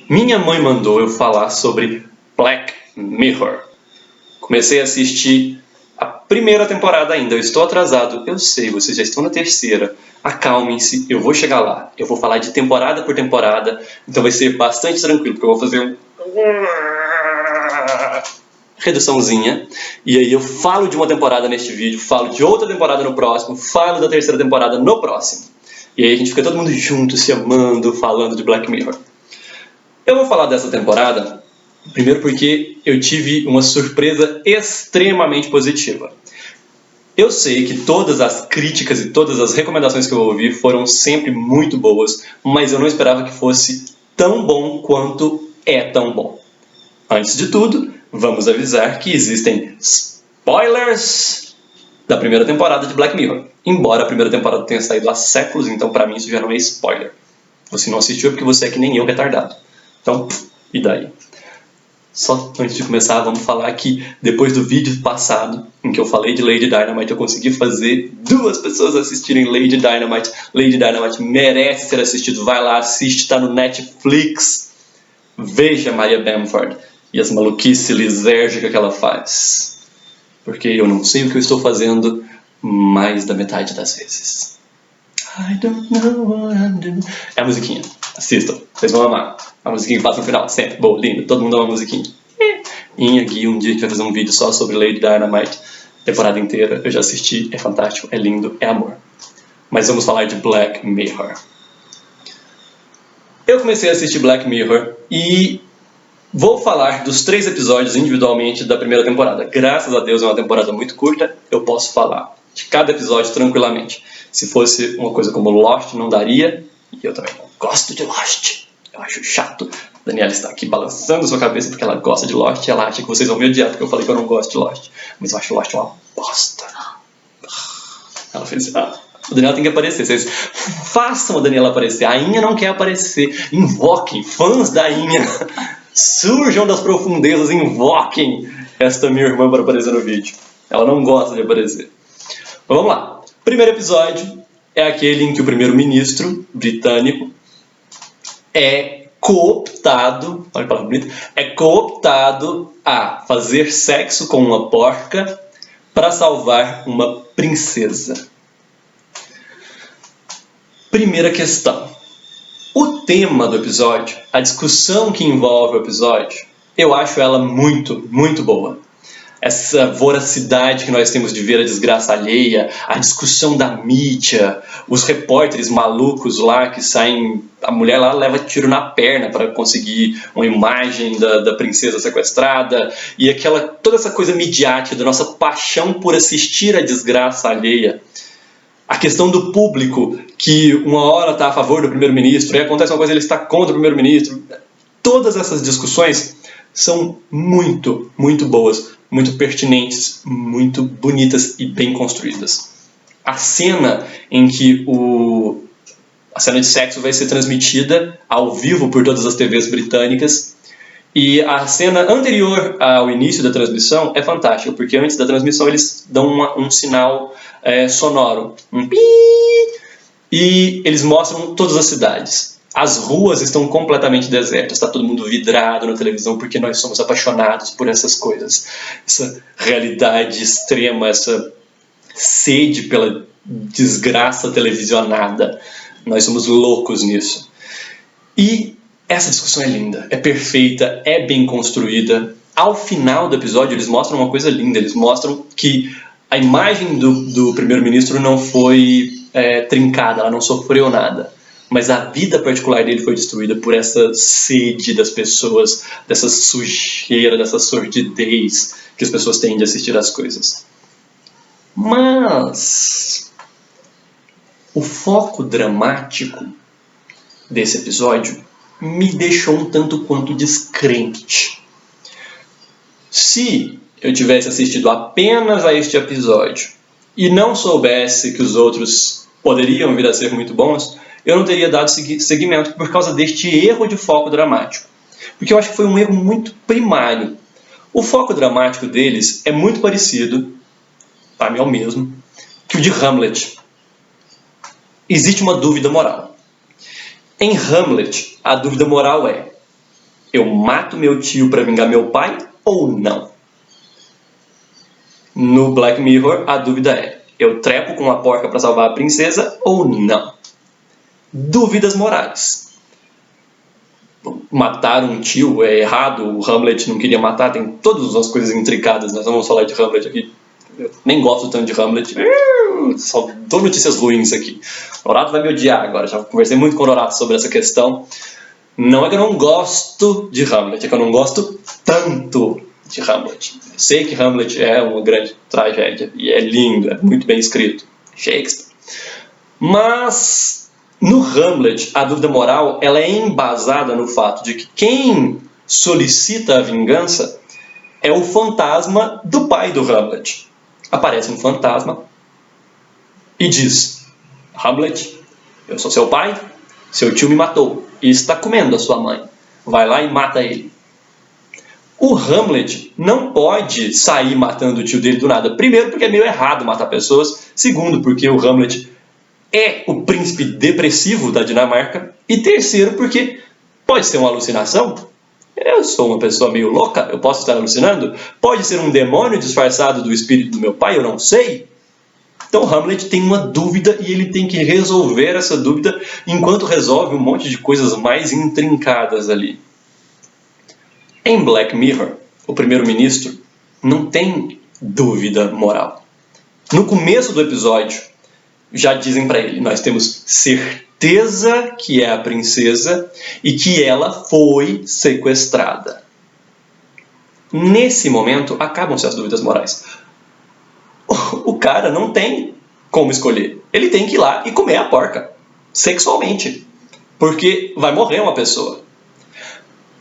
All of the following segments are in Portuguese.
Minha mãe mandou eu falar sobre Black Mirror. Comecei a assistir a primeira temporada ainda. Eu estou atrasado. Eu sei, vocês já estão na terceira. Acalmem-se, eu vou chegar lá. Eu vou falar de temporada por temporada. Então vai ser bastante tranquilo, porque eu vou fazer um... reduçãozinha. E aí eu falo de uma temporada neste vídeo, falo de outra temporada no próximo, falo da terceira temporada no próximo. E aí a gente fica todo mundo junto, se amando, falando de Black Mirror. Eu vou falar dessa temporada, primeiro porque eu tive uma surpresa extremamente positiva. Eu sei que todas as críticas e todas as recomendações que eu ouvi foram sempre muito boas, mas eu não esperava que fosse tão bom quanto é tão bom. Antes de tudo, vamos avisar que existem spoilers da primeira temporada de Black Mirror. Embora a primeira temporada tenha saído há séculos, então pra mim isso já não é spoiler. Você não assistiu é porque você é que nem eu, retardado. Então, e daí? Só antes de começar, vamos falar que depois do vídeo passado, em que eu falei de Lady Dynamite, eu consegui fazer 2 pessoas assistirem Lady Dynamite. Lady Dynamite merece ser assistido. Vai lá, assiste, tá no Netflix. Veja Maria Bamford e as maluquices lisérgicas que ela faz. Porque eu não sei o que eu estou fazendo mais da metade das vezes. I don't know what I'm doing. É a musiquinha. Assistam. Vocês vão amar. A musiquinha que passa no final. Sempre. Boa, linda. Todo mundo ama a musiquinha. E aqui um dia a gente vai fazer um vídeo só sobre Lady Dynamite. Temporada inteira. Eu já assisti. É fantástico. É lindo. É amor. Mas vamos falar de Black Mirror. Eu comecei a assistir Black Mirror e vou falar dos 3 episódios individualmente da primeira temporada. Graças a Deus é uma temporada muito curta. Eu posso falar de cada episódio tranquilamente. Se fosse uma coisa como Lost, não daria. E eu também não gosto de Lost. Eu acho chato. A Daniela está aqui balançando sua cabeça porque ela gosta de Lost. E ela acha que vocês vão me odiar porque eu falei que eu não gosto de Lost. Mas eu acho Lost uma bosta. Ela fez... a Daniela tem que aparecer. Vocês façam a Daniela aparecer. A Inha não quer aparecer. Invoquem. Fãs da Inha. Surjam das profundezas. Invoquem esta minha irmã para aparecer no vídeo. Ela não gosta de aparecer. Mas vamos lá. Primeiro episódio é aquele em que o primeiro-ministro britânico é cooptado, olha a palavra bonita, é cooptado a fazer sexo com uma porca para salvar uma princesa. Primeira questão. O tema do episódio, a discussão que envolve o episódio, eu acho ela muito, muito boa. Essa voracidade que nós temos de ver a desgraça alheia, a discussão da mídia, os repórteres malucos lá que saem... A mulher lá leva tiro na perna para conseguir uma imagem da princesa sequestrada. E toda essa coisa midiática, da nossa paixão por assistir a desgraça alheia. A questão do público, que uma hora está a favor do primeiro-ministro, e acontece uma coisa, ele está contra o primeiro-ministro. Todas essas discussões são muito, muito boas, muito pertinentes, muito bonitas e bem construídas. A cena em que a cena de sexo vai ser transmitida ao vivo por todas as TVs britânicas, e a cena anterior ao início da transmissão é fantástica, porque antes da transmissão eles dão um sinal sonoro, um pi, e eles mostram todas as cidades. As ruas estão completamente desertas, está todo mundo vidrado na televisão porque nós somos apaixonados por essas coisas. Essa realidade extrema, essa sede pela desgraça televisionada. Nós somos loucos nisso. E essa discussão é linda, é perfeita, é bem construída. Ao final do episódio eles mostram uma coisa linda, eles mostram que a imagem do primeiro-ministro não foi trincada, ela não sofreu nada. Mas a vida particular dele foi destruída por essa sede das pessoas, dessa sujeira, dessa sordidez que as pessoas têm de assistir às coisas. Mas o foco dramático desse episódio me deixou um tanto quanto descrente. Se eu tivesse assistido apenas a este episódio e não soubesse que os outros poderiam vir a ser muito bons, eu não teria dado seguimento por causa deste erro de foco dramático. Porque eu acho que foi um erro muito primário. O foco dramático deles é muito parecido, para mim é o mesmo, que o de Hamlet. Existe uma dúvida moral. Em Hamlet, a dúvida moral é: Eu mato meu tio para vingar meu pai ou não? No Black Mirror, a dúvida é: eu trepo com a porca para salvar a princesa ou não? Dúvidas morais. Matar um tio é errado, o Hamlet não queria matar, tem todas as coisas intricadas, nós vamos falar de Hamlet aqui. Eu nem gosto tanto de Hamlet, só dou notícias ruins aqui. O Norato vai me odiar agora, já conversei muito com o Norato sobre essa questão. Não é que eu não gosto de Hamlet, é que eu não gosto tanto de Hamlet. Eu sei que Hamlet é uma grande tragédia, e é lindo, é muito bem escrito. Shakespeare. Mas no Hamlet, a dúvida moral ela é embasada no fato de que quem solicita a vingança é o fantasma do pai do Hamlet. Aparece um fantasma e diz: Hamlet, eu sou seu pai, seu tio me matou e está comendo a sua mãe. Vai lá e mata ele. O Hamlet não pode sair matando o tio dele do nada. Primeiro, porque é meio errado matar pessoas. Segundo, porque o Hamlet é o príncipe depressivo da Dinamarca. E terceiro, porque pode ser uma alucinação. Eu sou uma pessoa meio louca, eu posso estar alucinando. Pode ser um demônio disfarçado do espírito do meu pai, eu não sei. Então Hamlet tem uma dúvida e ele tem que resolver essa dúvida enquanto resolve um monte de coisas mais intrincadas ali. Em Black Mirror, o primeiro-ministro não tem dúvida moral. No começo do episódio, já dizem para ele: nós temos certeza que é a princesa e que ela foi sequestrada. Nesse momento, acabam-se as dúvidas morais. O cara não tem como escolher. Ele tem que ir lá e comer a porca, sexualmente, porque vai morrer uma pessoa.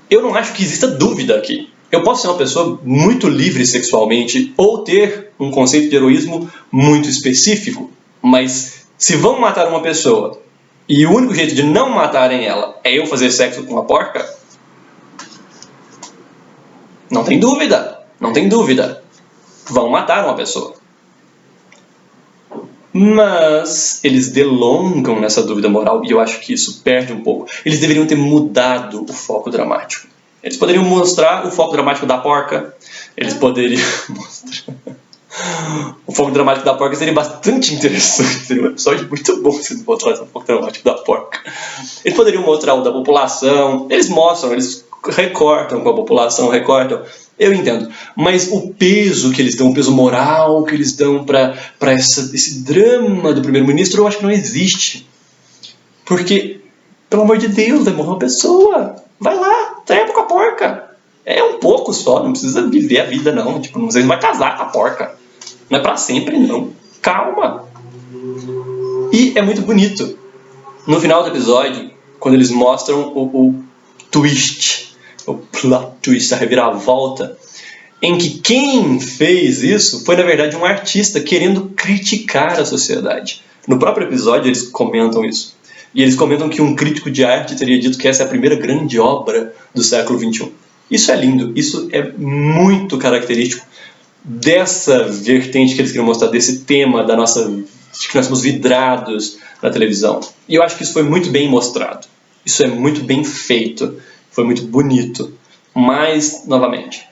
Eu não acho que exista dúvida aqui. Eu posso ser uma pessoa muito livre sexualmente ou ter um conceito de heroísmo muito específico, mas se vão matar uma pessoa e o único jeito de não matarem ela é eu fazer sexo com uma porca, não tem dúvida, não tem dúvida. Vão matar uma pessoa. Mas eles delongam nessa dúvida moral e eu acho que isso perde um pouco. Eles deveriam ter mudado o foco dramático. Eles poderiam mostrar o foco dramático da porca. Eles poderiam mostrar... O foco dramático da porca seria bastante interessante. Seria um episódio muito bom se eles mostrassem o foco dramático da porca. Eles poderiam mostrar o da população. Eles mostram, eles recortam com a população, recortam. Eu entendo. Mas o peso que eles dão, o peso moral que eles dão para esse drama do primeiro-ministro, eu acho que não existe. Porque, pelo amor de Deus, vai morrer uma pessoa. Vai lá, trepa com a porca. É um pouco só, não precisa viver a vida não. Tipo, você não vai casar com a porca. Não é pra sempre, não. Calma. E é muito bonito. No final do episódio, quando eles mostram o twist, o plot twist, a reviravolta, em que quem fez isso foi, na verdade, um artista querendo criticar a sociedade. No próprio episódio, eles comentam isso. E eles comentam que um crítico de arte teria dito que essa é a primeira grande obra do século XXI. Isso é lindo, isso é muito característico dessa vertente que eles queriam mostrar, desse tema da nossa, de que nós somos vidrados na televisão. E eu acho que isso foi muito bem mostrado. Isso é muito bem feito, foi muito bonito. Mas, novamente,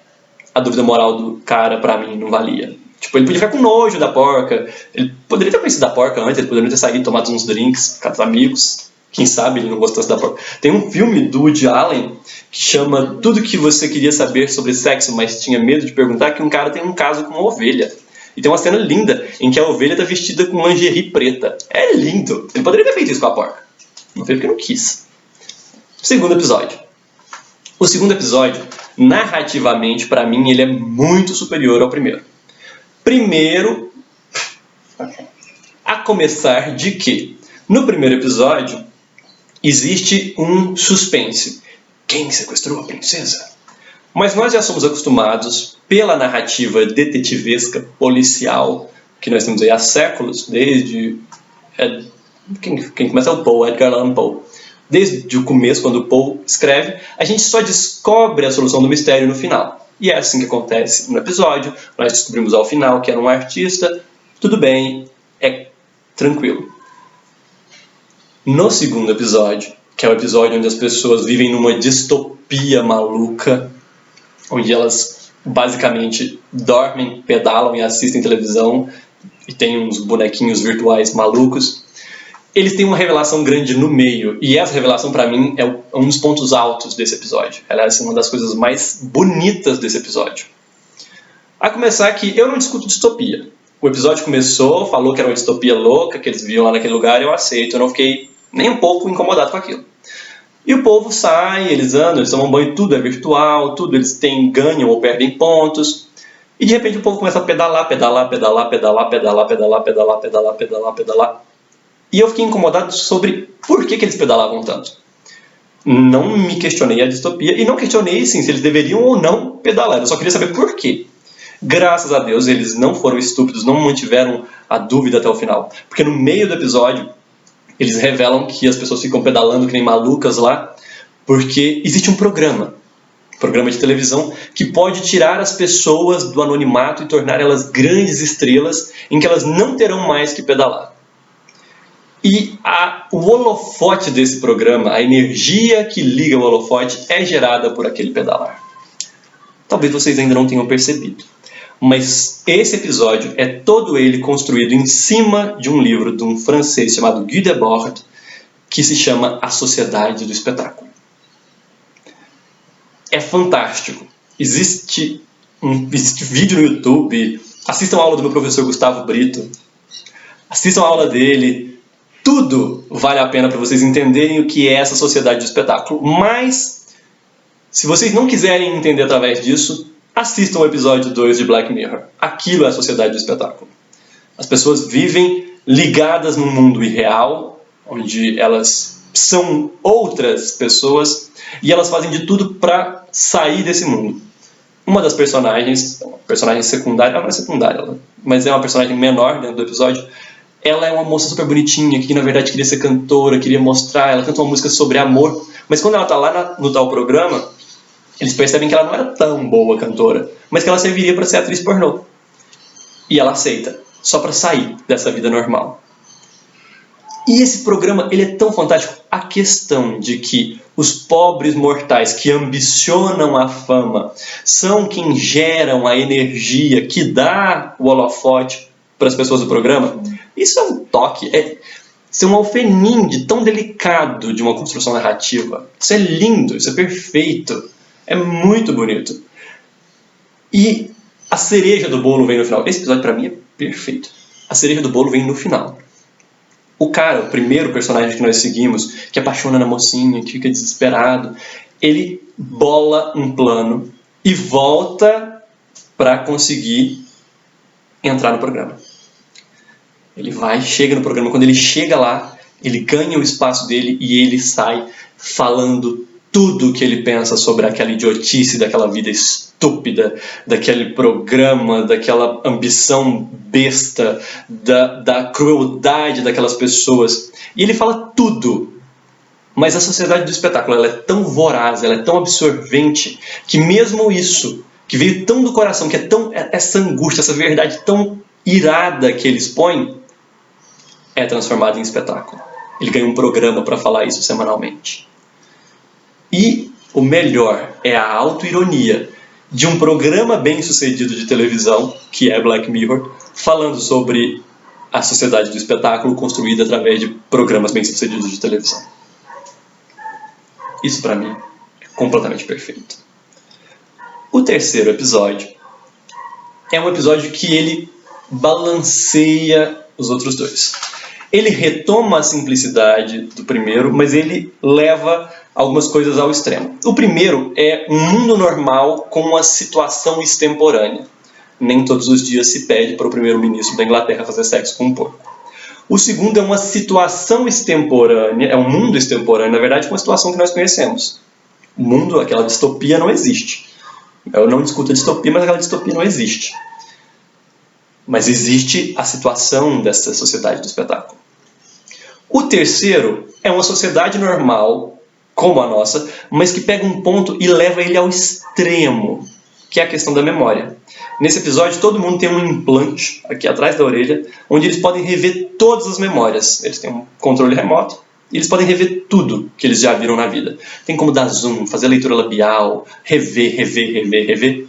a dúvida moral do cara, pra mim, não valia. Tipo, ele podia ficar com nojo da porca, ele poderia ter conhecido a porca antes, ele poderia ter saído, tomado uns drinks com os amigos. Quem sabe ele não gostasse da porca. Tem um filme do Woody Allen que chama Tudo que Você Queria Saber sobre Sexo, mas tinha medo de perguntar, que um cara tem um caso com uma ovelha. E tem uma cena linda em que a ovelha está vestida com lingerie preta. É lindo. Ele poderia ter feito isso com a porca. Não fez porque não quis. Segundo episódio. O segundo episódio, narrativamente, para mim, ele é muito superior ao primeiro. Primeiro, a começar de que, no primeiro episódio, existe um suspense. Quem sequestrou a princesa? Mas nós já somos acostumados, pela narrativa detetivesca, policial, que nós temos aí há séculos, desde... Quem começa é o Poe, Edgar Allan Poe. Desde o começo, quando o Poe escreve, a gente só descobre a solução do mistério no final. E é assim que acontece no episódio. Nós descobrimos ao final que era um artista. Tudo bem, é tranquilo. No segundo episódio, que é o episódio onde as pessoas vivem numa distopia maluca, onde elas basicamente dormem, pedalam e assistem televisão e tem uns bonequinhos virtuais malucos. Eles têm uma revelação grande no meio, e essa revelação pra mim é um dos pontos altos desse episódio. Ela é assim, uma das coisas mais bonitas desse episódio. A começar que eu não discuto distopia. O episódio começou, falou que era uma distopia louca, que eles viviam lá naquele lugar, eu aceito, eu não fiquei nem um pouco incomodado com aquilo. E o povo sai, eles andam, eles tomam banho, tudo é virtual, tudo eles ganham ou perdem pontos. E de repente o povo começa a pedalar. E eu fiquei incomodado sobre por que eles pedalavam tanto. Não me questionei a distopia e não questionei sim, se eles deveriam ou não pedalar. Eu só queria saber por quê. Graças a Deus eles não foram estúpidos, não mantiveram a dúvida até o final. Porque no meio do episódio eles revelam que as pessoas ficam pedalando que nem malucas lá, porque existe um programa de televisão que pode tirar as pessoas do anonimato e tornar elas grandes estrelas em que elas não terão mais que pedalar. E o holofote desse programa, a energia que liga o holofote é gerada por aquele pedalar. Talvez vocês ainda não tenham percebido, mas esse episódio é todo ele construído em cima de um livro de um francês chamado Guy Debord, que se chama A Sociedade do Espetáculo. É fantástico. Existe vídeo no YouTube, assistam a aula do meu professor Gustavo Brito, assistam a aula dele, tudo vale a pena para vocês entenderem o que é essa sociedade do espetáculo. Mas, se vocês não quiserem entender através disso, assistam o episódio 2 de Black Mirror. Aquilo é a sociedade do espetáculo. As pessoas vivem ligadas num mundo irreal, onde elas são outras pessoas, e elas fazem de tudo para sair desse mundo. Uma das personagem secundária, ela não é secundária, mas é uma personagem menor dentro do episódio. Ela é uma moça super bonitinha, que na verdade queria ser cantora, queria mostrar, ela canta uma música sobre amor, mas quando ela está lá no tal programa, eles percebem que ela não era tão boa cantora, mas que ela serviria para ser atriz pornô. E ela aceita, só para sair dessa vida normal. E esse programa ele é tão fantástico. A questão de que os pobres mortais que ambicionam a fama são quem geram a energia que dá o holofote para as pessoas do programa, isso é um toque, isso é um alfenim tão delicado de uma construção narrativa. Isso é lindo, isso é perfeito, é muito bonito. E a cereja do bolo vem no final. Esse episódio para mim é perfeito. A cereja do bolo vem no final. O cara, o primeiro personagem que nós seguimos, que apaixona na mocinha, que fica desesperado, ele bola um plano e volta para conseguir entrar no programa. Ele chega no programa, quando ele chega lá, ele ganha o espaço dele e ele sai falando tudo o que ele pensa sobre aquela idiotice, daquela vida estúpida, daquele programa, daquela ambição besta, da crueldade daquelas pessoas. E ele fala tudo. Mas a sociedade do espetáculo ela é tão voraz, ela é tão absorvente, que mesmo isso, que veio tão do coração, que é tão essa angústia, essa verdade tão irada que ele expõe, é transformado em espetáculo. Ele ganha um programa para falar isso semanalmente. E o melhor é a autoironia de um programa bem sucedido de televisão, que é Black Mirror, falando sobre a sociedade do espetáculo construída através de programas bem sucedidos de televisão. Isso para mim é completamente perfeito. O terceiro episódio é um episódio que ele balanceia os outros dois. Ele retoma a simplicidade do primeiro, mas ele leva algumas coisas ao extremo. O primeiro é um mundo normal com uma situação extemporânea. Nem todos os dias se pede para o primeiro-ministro da Inglaterra fazer sexo com um porco. O segundo é uma situação extemporânea, é um mundo extemporâneo, na verdade, com uma situação que nós conhecemos. O mundo, aquela distopia, não existe. Eu não discuto a distopia, mas aquela distopia não existe. Mas existe a situação dessa sociedade do espetáculo. O terceiro é uma sociedade normal, como a nossa, mas que pega um ponto e leva ele ao extremo, que é a questão da memória. Nesse episódio, todo mundo tem um implante aqui atrás da orelha, onde eles podem rever todas as memórias. Eles têm um controle remoto E eles podem rever tudo que eles já viram na vida. Tem como dar zoom, fazer leitura labial, rever.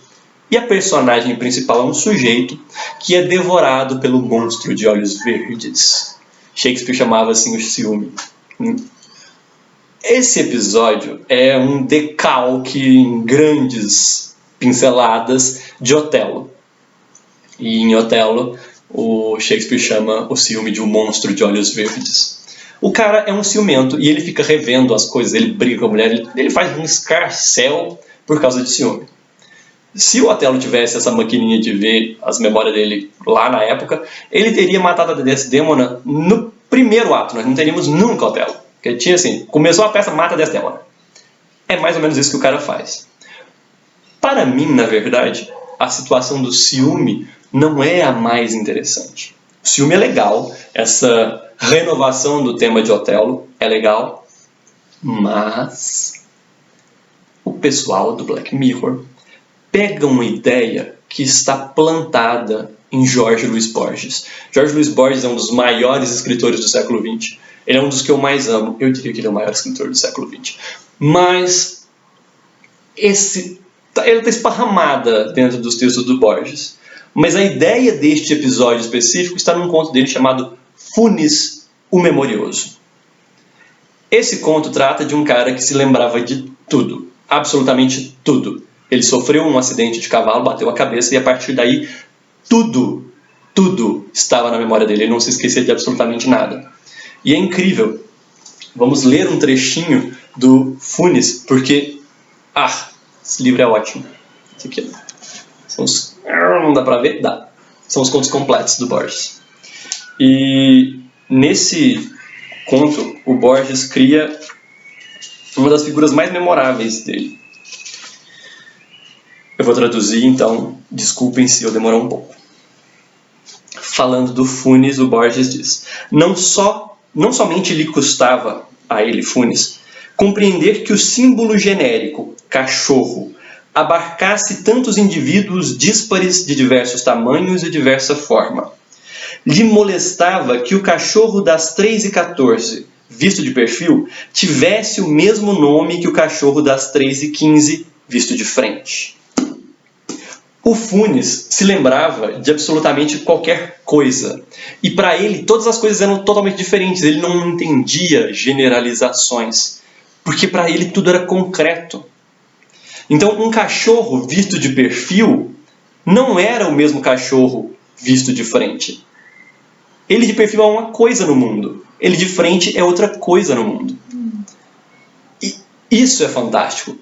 E a personagem principal é um sujeito que é devorado pelo monstro de olhos verdes. Shakespeare chamava assim o ciúme. Esse episódio é um decalque em grandes pinceladas de Otelo. E em Otelo, o Shakespeare chama o ciúme de um monstro de olhos verdes. O cara é um ciumento e ele fica revendo as coisas, ele briga com a mulher, ele faz um escarcéu por causa de ciúme. Se o Otelo tivesse essa maquininha de ver as memórias dele lá na época, ele teria matado a Desdémona no primeiro ato. Nós não teríamos nunca Otelo. Porque tinha assim, começou a peça, mata a Desdémona. É mais ou menos isso que o cara faz. Para mim, na verdade, a situação do ciúme não é a mais interessante. O ciúme é legal, essa renovação do tema de Otelo é legal, mas o pessoal do Black Mirror pega uma ideia que está plantada em Jorge Luis Borges. Jorge Luis Borges é um dos maiores escritores do século XX. Ele é um dos que eu mais amo. Eu diria que ele é o maior escritor do século XX. Mas ele está esparramada dentro dos textos do Borges. Mas a ideia deste episódio específico está num conto dele chamado Funes, o Memorioso. Esse conto trata de um cara que se lembrava de tudo. Absolutamente tudo. Ele sofreu um acidente de cavalo, bateu a cabeça e a partir daí tudo estava na memória dele. Ele não se esquecia de absolutamente nada. E é incrível. Vamos ler um trechinho do Funes, porque esse livro é ótimo. Esse aqui não dá pra ver? Dá. São os contos completos do Borges. E nesse conto, o Borges cria uma das figuras mais memoráveis dele. Eu vou traduzir, então, desculpem se eu demorar um pouco. Falando do Funes, o Borges diz: Não somente lhe custava a ele, Funes, compreender que o símbolo genérico, cachorro, abarcasse tantos indivíduos díspares de diversos tamanhos e diversa forma. Lhe molestava que o cachorro das 3h14, visto de perfil, tivesse o mesmo nome que o cachorro das 3h15, visto de frente. O Funes se lembrava de absolutamente qualquer coisa. E para ele, todas as coisas eram totalmente diferentes. Ele não entendia generalizações. Porque para ele tudo era concreto. Então, um cachorro visto de perfil não era o mesmo cachorro visto de frente. Ele de perfil é uma coisa no mundo. Ele de frente é outra coisa no mundo. E isso é fantástico.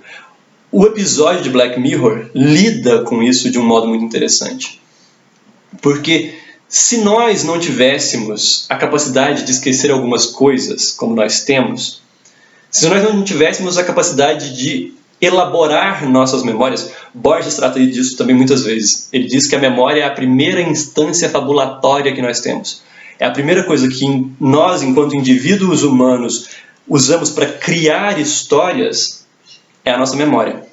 O episódio de Black Mirror lida com isso de um modo muito interessante. Porque se nós não tivéssemos a capacidade de esquecer algumas coisas, como nós temos, se nós não tivéssemos a capacidade de elaborar nossas memórias, Borges trata disso também muitas vezes. Ele diz que a memória é a primeira instância fabulatória que nós temos. É a primeira coisa que nós, enquanto indivíduos humanos, usamos para criar histórias, é a nossa memória.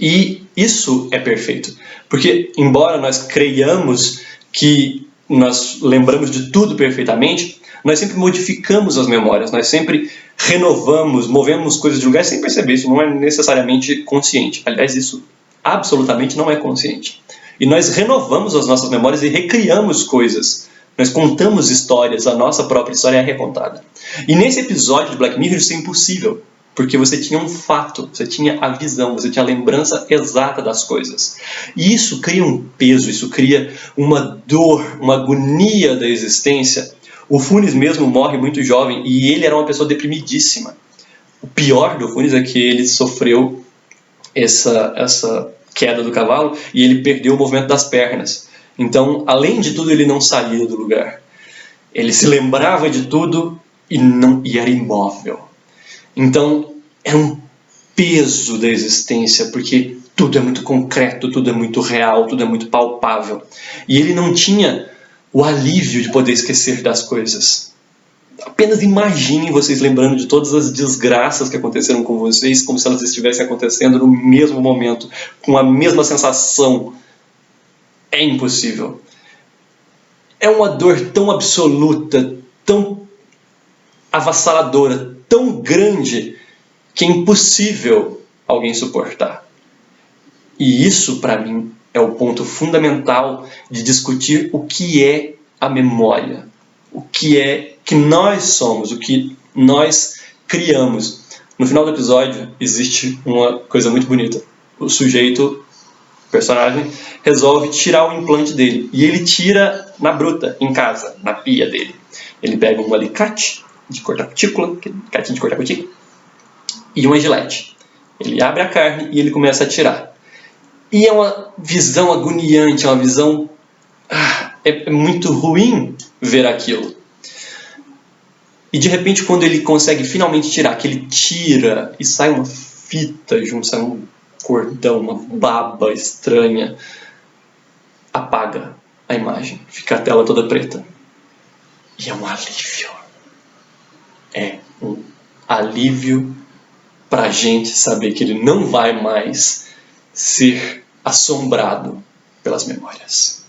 E isso é perfeito. Porque, embora nós creiamos que nós lembramos de tudo perfeitamente, nós sempre modificamos as memórias, nós sempre renovamos, movemos coisas de lugar sem perceber. Isso não é necessariamente consciente. Aliás, isso absolutamente não é consciente. E nós renovamos as nossas memórias e recriamos coisas. Nós contamos histórias, a nossa própria história é recontada. E nesse episódio de Black Mirror isso é impossível. Porque você tinha um fato, você tinha a visão, você tinha a lembrança exata das coisas. E isso cria um peso, isso cria uma dor, uma agonia da existência. O Funes mesmo morre muito jovem e ele era uma pessoa deprimidíssima. O pior do Funes é que ele sofreu essa queda do cavalo e ele perdeu o movimento das pernas. Então, além de tudo, ele não saía do lugar. Ele se lembrava de tudo e era imóvel. Então, é um peso da existência, porque tudo é muito concreto, tudo é muito real, tudo é muito palpável. E ele não tinha o alívio de poder esquecer das coisas. Apenas imaginem vocês lembrando de todas as desgraças que aconteceram com vocês, como se elas estivessem acontecendo no mesmo momento, com a mesma sensação. É impossível. É uma dor tão absoluta, tão avassaladora, tão grande, que é impossível alguém suportar. E isso, para mim, é o ponto fundamental de discutir o que é a memória, o que é que nós somos, o que nós criamos. No final do episódio existe uma coisa muito bonita. O sujeito, o personagem, resolve tirar o implante dele. E ele tira na bruta, em casa, na pia dele. Ele pega um alicate de cortar cutícula, alicatinho de cortar cutícula, e uma gilete. Ele abre a carne e ele começa a tirar. E é uma visão agoniante, é uma visão... É muito ruim ver aquilo. E de repente, quando ele consegue finalmente tirar, que ele tira e sai uma fita junto, sai um cordão, uma baba estranha, apaga a imagem, fica a tela toda preta. E é um alívio. É um alívio pra gente saber que ele não vai mais ser assombrado pelas memórias.